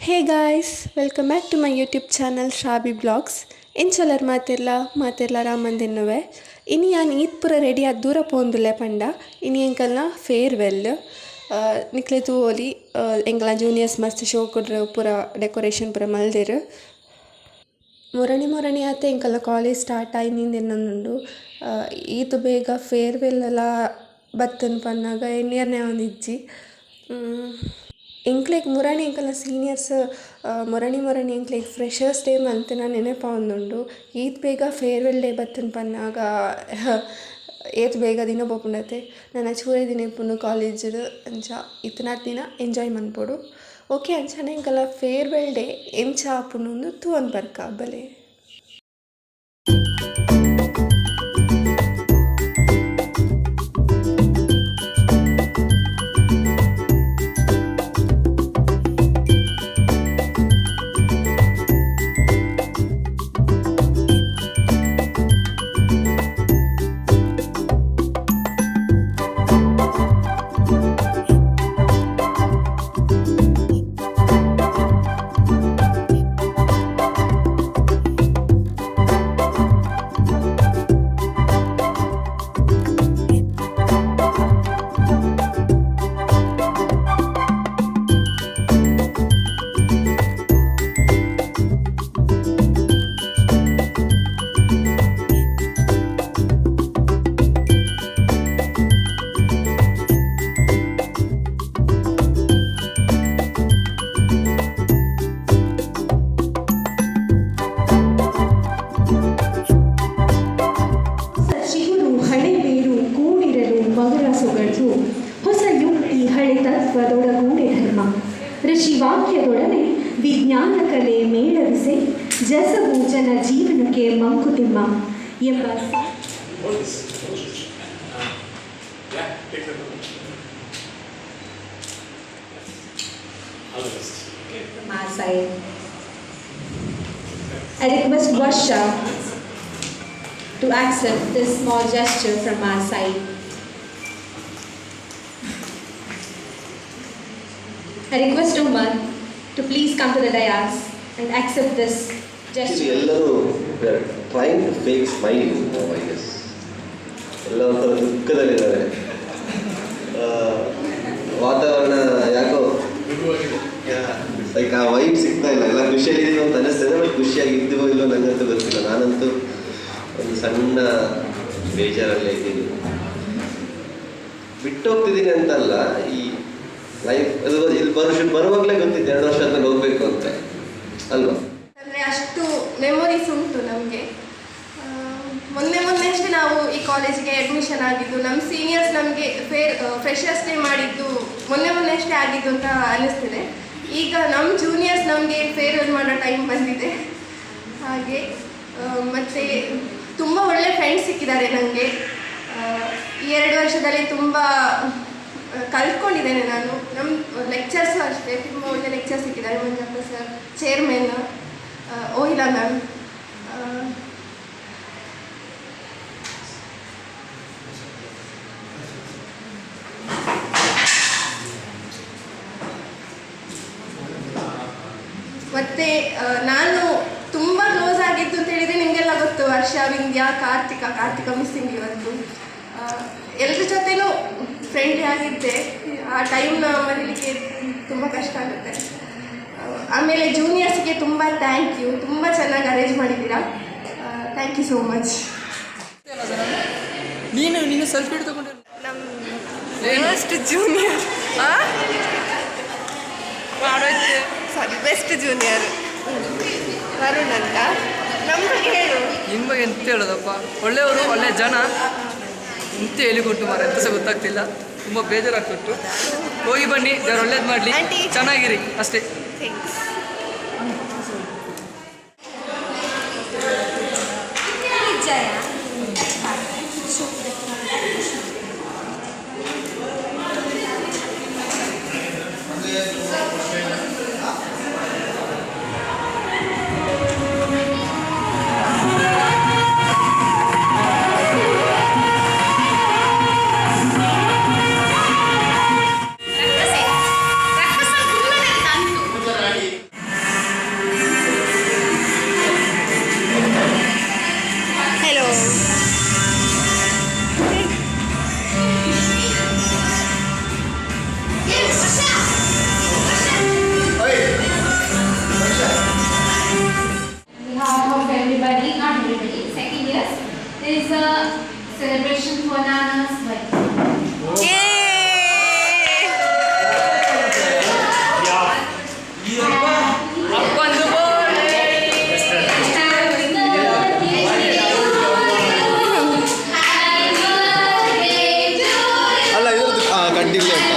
Hey guys, welcome back to my YouTube channel Shabi blogs. ಎಂಚಲರ್ ಮಾತೆರ್ಲ ರಾಮಂದಿನ್ನುವೆ. ಇನಿ ಯಾನ್ ಈದ್ ಪೂರ ರೆಡಿ ಆದ್ ದೂರ ಪೋಂದುಲ್ಲೆ ಪಂಡ ಇನಿ ಎಂಕಲ್ನ ಫೇರ್ವೆಲ್ ನಿಕ್ಲೆ ತೂವೊಲಿ ಎಂಕಲ್ನ ಜೂನಿಯರ್ಸ್ ಮಸ್ತ್ ಶೋ ಕೊಡ್ರೆ ಪೂರ ಡೆಕೋರೇಷನ್ ಪೂರ ಮಲ್ದೆರ್ ಮುರಣಿ ಆತ ಎಂಕಲ್ನ ಕಾಲೇಜ್ ಸ್ಟಾರ್ಟ್ ಆಯ್ನಿಂದೆನ್ನೊಂದುಂಡು. ಈತ್ ಬೇಗ ಫೇರ್ವೆಲ್ ಎಲ್ಲ ಬತ್ತನ್ ಪನ್ನಾಗ ಎನ್ನಿಯರ್ನೇ ಒಂದಿಜ್ಜಿ ಎಂಕ್ಲೆಗ್ ಮುರಣಿ ಎಂಕಲ್ನ ಸೀನಿಯರ್ಸ್ ಮುರಣಿ ಎಂಕ್ಲೆಗ್ ಫ್ರೆಷರ್ಸ್ ಡೇ ಮಲ್ತಿನ ನೆನಪಾವೊಂದುಂಡು. ಈತ್ ಬೇಗ ಫೇರ್ವೆಲ್ ಡೇ ಬತ್ತನ್ ಪನ್ನಾಗ ಏತ್ ಬೇಗ ದಿನ ಪೋಪುಂಡತೆ ನನ್ನ ಚೂರೆ ದಿನ ಇಪ್ಪುಂಡು ಕಾಲೇಜ್ಡ್ ಅಂಚ ಇತ್ತನಾತ್ ದಿನ ಎಂಜಾಯ್ ಮನ್ಪೊಡು. ಓಕೆ ಅಂಚನೆ ಎಂಕಲ್ನ ಫೇರ್ವೆಲ್ ಡೇ ಎಂಚ ಆಪುಂಡು ತೂವೊಂದು ಬರ್ಕ ಬಲೆ. ಹೊಸ ಯುಕ್ತಿ ಹಳೆ ತತ್ವದೊಡಗೂಡೆ ಧರ್ಮ ಋಷಿವಾಕ್ಯದೊಡನೆ ವಿಜ್ಞಾನ ಕಲೆ ಮೇಳವಿಸೆ ಜಸವು ಜನ ಜೀವನಕ್ಕೆ ಮಂಕುತಿಮ್ಮ ಎಂಬ my side. I request Varsha to accept this small gesture from our side. I request Umar to please come to the dais and accept this gesture. ಎಲ್ಲರೂ trying to fake smiling, I guess. ಎಲ್ಲ ಒಂಥರ ದುಃಖದಲ್ಲಿದ್ದಾರೆ. ವಾತಾವರಣ ಯಾಕೋ like ಆ vibe ಸಿಗ್ತಾ ಇಲ್ಲ. ಎಲ್ಲ ಖುಷಿಯಾಗಿದ್ದೀವಿ ಅಂತ ಅನಿಸ್ತದೆ, ಬಟ್ ಖುಷಿಯಾಗಿ ಇದ್ದೀವೋ ಇಲ್ಲೋ ನನಗಂತೂ ಗೊತ್ತಿಲ್ಲ. ನಾನಂತೂ ಒಂದು ಸಣ್ಣ ಬೇಜಾರಲ್ಲೇ ಇದ್ದೀನಿ. ಬಿಟ್ಟು ಹೋಗ್ತಿದ್ದೀನಿ ಅಂತಲ್ಲ, ಈ ಲೈಫ್ ಅದು ಇಲ್ಲಿ ಬರುವಾಗಲೇ ಗೊತ್ತಿತ್ತು 2 ವರ್ಷ ಆದ್ಮೇಲೆ ಹೋಗ್ಬೇಕು ಅಂತ ಅಲ್ವಾ. ಅಂದರೆ ಅಷ್ಟು ಮೆಮೊರೀಸ್ ಉಂಟು ನಮಗೆ. ಮೊನ್ನೆ ಅಷ್ಟೇ ನಾವು ಈ ಕಾಲೇಜಿಗೆ ಅಡ್ಮಿಷನ್ ಆಗಿದ್ದು, ನಮ್ಮ ಸೀನಿಯರ್ಸ್ ನಮಗೆ ಫ್ರೆಷರ್ಸ್ ಡೇ ಮಾಡಿದ್ದು ಮೊನ್ನೆ ಅಷ್ಟೇ ಆಗಿದ್ದು ಅಂತ ಅನ್ನಿಸ್ತಿದೆ. ಈಗ ನಮ್ಮ ಜೂನಿಯರ್ಸ್ ನಮಗೆ ಫೇರ್ವೆಲ್ ಮಾಡೋ ಟೈಮ್ ಬಂದಿದೆ. ಹಾಗೆ ಮತ್ತು ತುಂಬ ಒಳ್ಳೆ ಫ್ರೆಂಡ್ಸ್ ಸಿಕ್ಕಿದ್ದಾರೆ ನನಗೆ. ಈ 2 ವರ್ಷದಲ್ಲಿ ತುಂಬ ಕಲ್ತ್ಕೊಂಡಿದ್ದೇನೆ ನಾನು. ನಮ್ಮ ಲೆಕ್ಚರ್ಸು ಅಷ್ಟೇ ತುಂಬ ಒಳ್ಳೆ ಲೆಕ್ಚರ್ಸ್ ಸಿಕ್ಕಿದ್ದಾರೆ. Manjappa sir, chairman Ohila ma'am, ಮತ್ತು ನಾನು ತುಂಬ ಕ್ಲೋಸ್ ಆಗಿದ್ದು ಅಂತ ಹೇಳಿದರೆ ನಿಮಗೆಲ್ಲ ಗೊತ್ತು. ವರ್ಷ, ವಿಂಧ್ಯ, ಕಾರ್ತಿಕ ಮಿಸ್ಸಿಂಗ್ ಇವತ್ತು. ಎಲ್ಲರ ಜೊತೆನೂ ಫ್ರೆಂಡ್ಲಿ ಆಗಿದ್ದೆ. ಆ ಟೈಮ್ನ ಮರೀಲಿಕ್ಕೆ ತುಂಬ ಕಷ್ಟ ಆಗುತ್ತೆ. ಆಮೇಲೆ ಜೂನಿಯರ್ಸ್ಗೆ ತುಂಬ ಥ್ಯಾಂಕ್ ಯು, ತುಂಬ ಚೆನ್ನಾಗಿ ಅರೇಂಜ್ ಮಾಡಿದ್ದೀರಾ. Thank you so much. ನೀನು ಸೆಲ್ಫಿ ತಗೊಂಡು ನಮ್ಮ first junior best junior Varun ಅಂತ. ನಮ್ಮ ಬಗ್ಗೆ ಹೇಳು. ನಿಮ್ಮ ಬಗ್ಗೆ ಎಂತ ಹೇಳೋದಪ್ಪ, ಒಳ್ಳೆಯವರು, ಒಳ್ಳೆ ಜನ ಎಂತ ಹೇಳಿಕೊಟ್ಟು ಮಾರ, ಎಂತ ಸಹ ಗೊತ್ತಾಗ್ತಿಲ್ಲ. ತುಂಬ ಬೇಜಾರಾಗ್ತಿತ್ತು. ಹೋಗಿ ಬನ್ನಿ, ದೇವ್ರು ಒಳ್ಳೇದು ಮಾಡಲಿ, ಚೆನ್ನಾಗಿರಿ ಅಷ್ಟೇ. Hello. On behalf of everybody, not everybody, second years, there is a celebration for Nana's birthday. ಅಪ್ಪಂದು birthday. ಅಲ್ಲ ಇದ್ರದ್ದು ಕಂಟಿನ್ಯೂ ಅಂತ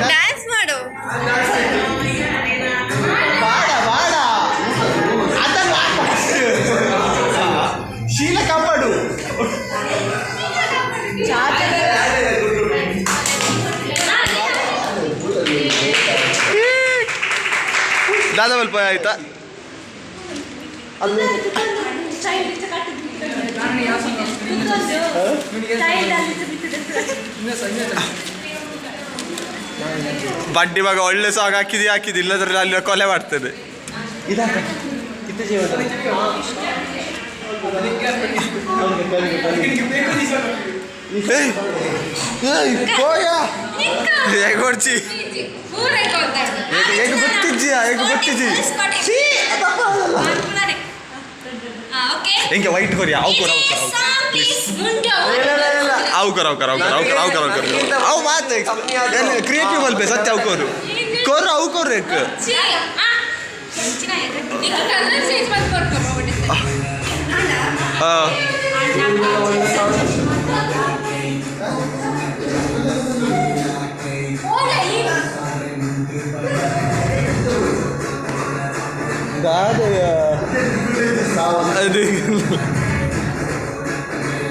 ಡ್ಯಾನ್ಸ್ ಮಾಡು. ಶೀಲ ಕಾಪಾಡು. ದಾದಾ ಸ್ವಲ್ಪ ಆಯ್ತಾ? ಬಡ್ಡಿ ಇವಾಗ ಒಳ್ಳೆ ಸಾಂಗ್ ಹಾಕಿದ್ದು ಇಲ್ಲದ್ರೆ ಅಲ್ಲಿ ಕೊಲೆ ಮಾಡ್ತದೆ. ಗೊತ್ತಿಜ್ಜಿಯ ಗೊತ್ತಿಜ್ಜಿ ಹೆಂಗೆ ವೈಟ್ ಕೊರಿ ಅವು ಕೊರ ಅವು ಮಾತು ಕ್ರಿಯೇಟಿವ್ ಅಲ್ಬೇ ಸತ್ಯ ಅವು ಕೊರು ಅವು ಕೊರ್ರೆ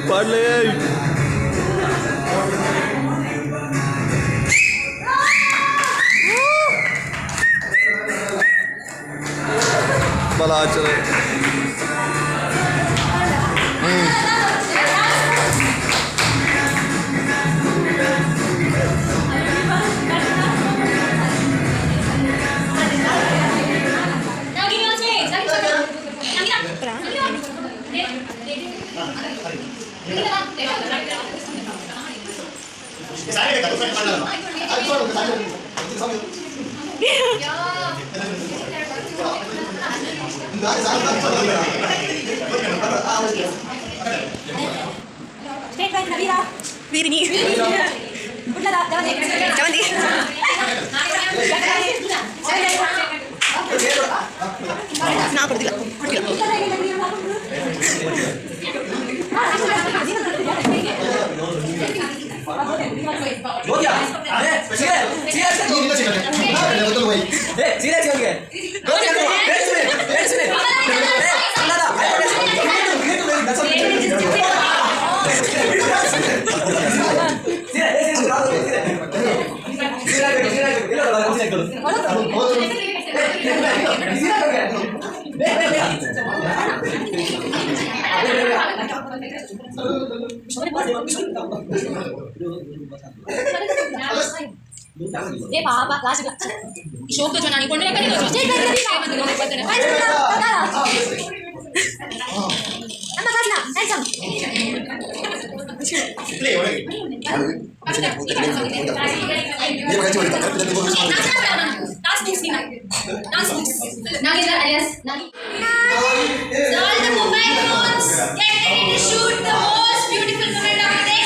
ಪಾಡ್ಲೇ ಬಲ ಆಚರಣೆ ನಾ ಕೊಡ್ತಿಲ್ಲ ये पापा क्लास शोक तो जो नानी कोने का नहीं हो स्टेट बैंक का भी लोग पता नहीं अम्मा काटना handsome all the mobile phones, get ready to shoot the most beautiful moment of the day.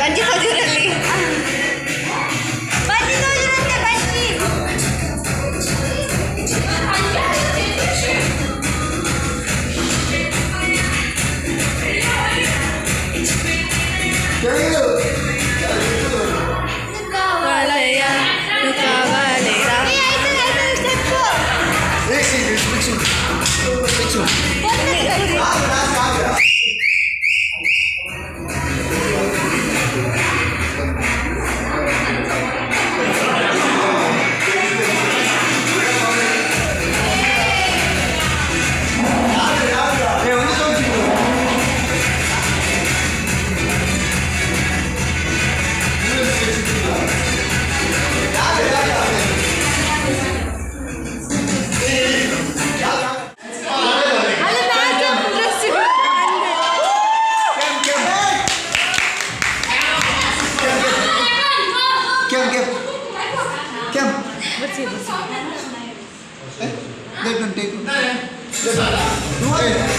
ಬಜ್ಜಿ ಖಜೂರಲ್ಲಿ ವಲಯ ಕವಲೆರ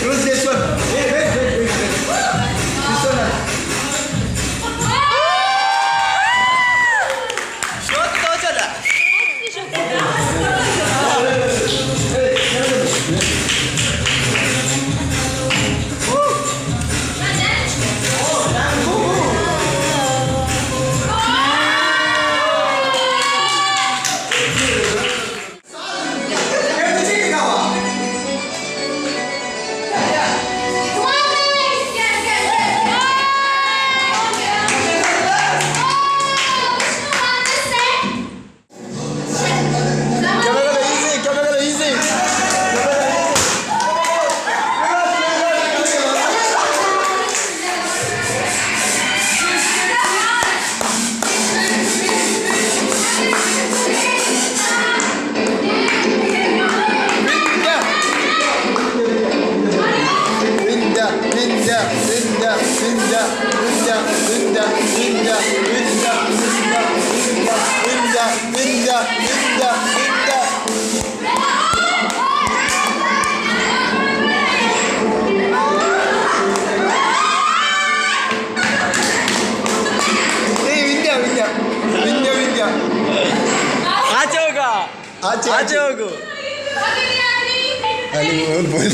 Use this one. Wait. This one. Shot तो चला. आचे होगो ಅಲ್ಲಿ ಹೋಗಿ ಬೋಲ್